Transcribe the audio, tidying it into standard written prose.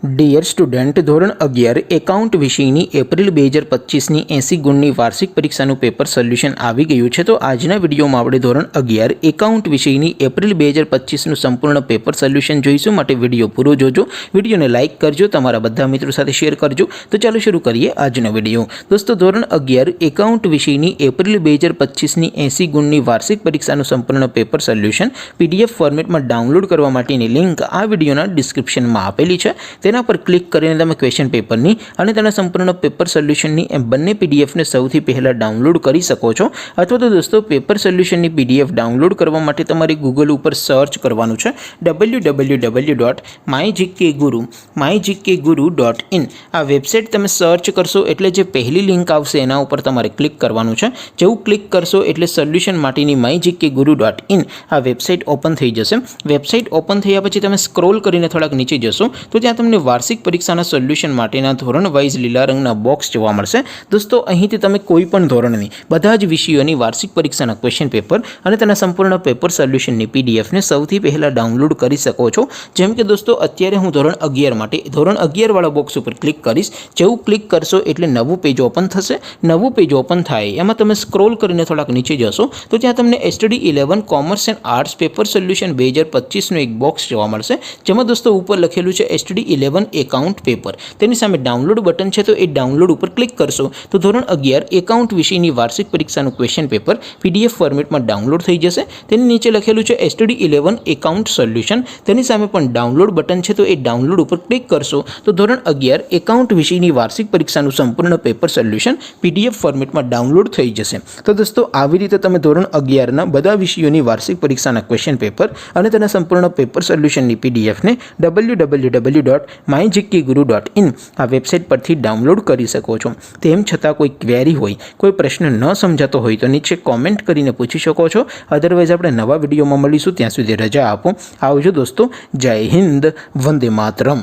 Dear student, ધોરણ 11 account વિષયની April 2025ની 80 ગુણની વાર્ષિક પરીક્ષાનું પેપર સોલ્યુશન આવી ગયું છે। તો આજના વિડીયોમાં આપણે ધોરણ 11 એકાઉન્ટ વિષયની એપ્રિલ 2025નું સંપૂર્ણ પેપર સોલ્યુશન જોઈશું। માટે વિડીયો પૂરો જોજો, વિડીયોને લાઇક કરજો, તમારા બધા મિત્રો સાથે શેર કરજો। તો ચાલો શરૂ કરીએ આજનો વિડીયો। દોસ્તો, ધોરણ 11 એકાઉન્ટ વિષયની એપ્રિલ 2025ની 80 ગુણની વાર્ષિક પરીક્ષાનું સંપૂર્ણ પેપર સોલ્યુશન PDF ફોર્મેટમાં ડાઉનલોડ કરવા માટેની લિંક આ વિડીયોના ડિસ્ક્રિપ્શનમાં આપેલી છે। તેના પર ક્લિક કરીને તમે ક્વેશ્ચન પેપરની અને તેના સંપૂર્ણ પેપર સોલ્યુશનની એમ બંને પીડીએફને સૌથી પહેલાં ડાઉનલોડ કરી શકો છો। અથવા તો દોસ્તો, પેપર સોલ્યુશનની PDF ડાઉનલોડ કરવા માટે તમારે ગૂગલ ઉપર સર્ચ કરવાનું છે www.mygkguru.in। આ વેબસાઇટ તમે સર્ચ કરશો એટલે જે પહેલી લિંક આવશે એના ઉપર તમારે ક્લિક કરવાનું છે। જેવું ક્લિક કરશો એટલે સોલ્યુશન માટેની mygkguru.in આ વેબસાઇટ ઓપન થઈ જશે। વેબસાઇટ ઓપન થયા પછી તમે સ્ક્રોલ કરીને થોડાક નીચે જશો તો ત્યાં તમને વાર્ષિક પરીક્ષાના સોલ્યુશન માટેના ધોરણ વાઇઝ લીલા રંગના બોક્સ જોવા મળશે। દોસ્તો, અહીંથી તમે કોઈ પણ ધોરણની બધા જ વિષયોની વાર્ષિક પરીક્ષાના ક્વેશ્ચન પેપર અને તેના સંપૂર્ણ પેપર સોલ્યુશનની પીડીએફને સૌથી પહેલાં ડાઉનલોડ કરી શકો છો। જેમ કે દોસ્તો, અત્યારે હું ધોરણ 11 માટે ધોરણ 11 વાળા બોક્સ ઉપર ક્લિક કરીશ। જેવું ક્લિક કરશો એટલે નવું પેજ ઓપન થશે। નવું પેજ ઓપન થાય એમાં તમે સ્ક્રોલ કરીને થોડાક નીચે જશો તો ત્યાં તમને STD 11 commerce and arts paper solution 2025નું એક બોક્સ જોવા મળશે। જેમાં દોસ્તો ઉપર લખેલું છે STD 11 એકાઉન્ટ પેપર। તેની સામે ડાઉનલોડ બટન છે, તો એ ડાઉનલોડ ઉપર ક્લિક કરશો તો ધોરણ 11 એકાઉન્ટ વિષયની વાર્ષિક પરીક્ષાનું ક્વેશ્ચન પેપર PDF ફોર્મેટમાં ડાઉનલોડ થઈ જશે। તેની નીચે લખેલું છે STD 11 એકાઉન્ટ સોલ્યુશન। તેની સામે પણ ડાઉનલોડ બટન છે, તો એ ડાઉનલોડ ઉપર ક્લિક કરશો તો ધોરણ 11 એકાઉન્ટ વિષયની વાર્ષિક પરીક્ષાનું સંપૂર્ણ પેપર સોલ્યુશન PDF ફોર્મેટમાં ડાઉનલોડ થઈ જશે। તો દોસ્તો, આવી રીતે તમે ધોરણ 11ના બધા વિષયોની વાર્ષિક પરીક્ષાના ક્વેશ્ચન પેપર અને તેના સંપૂર્ણ પેપર સોલ્યુશનની PDFને www.mygkguru.in આ વેબસાઇટ પરથી ડાઉનલોડ કરી શકો છો। તેમ છતાં કોઈ ક્વેરી હોય, કોઈ પ્રશ્ન ન સમજાતો હોય તો નીચે કોમેન્ટ કરીને પૂછી શકો છો। અધરવાઇઝ આપણે નવા વિડીયોમાં મળીશું, ત્યાં સુધી રજા આપો। આવજો દોસ્તો, જય હિન્દ, વંદે માતરમ।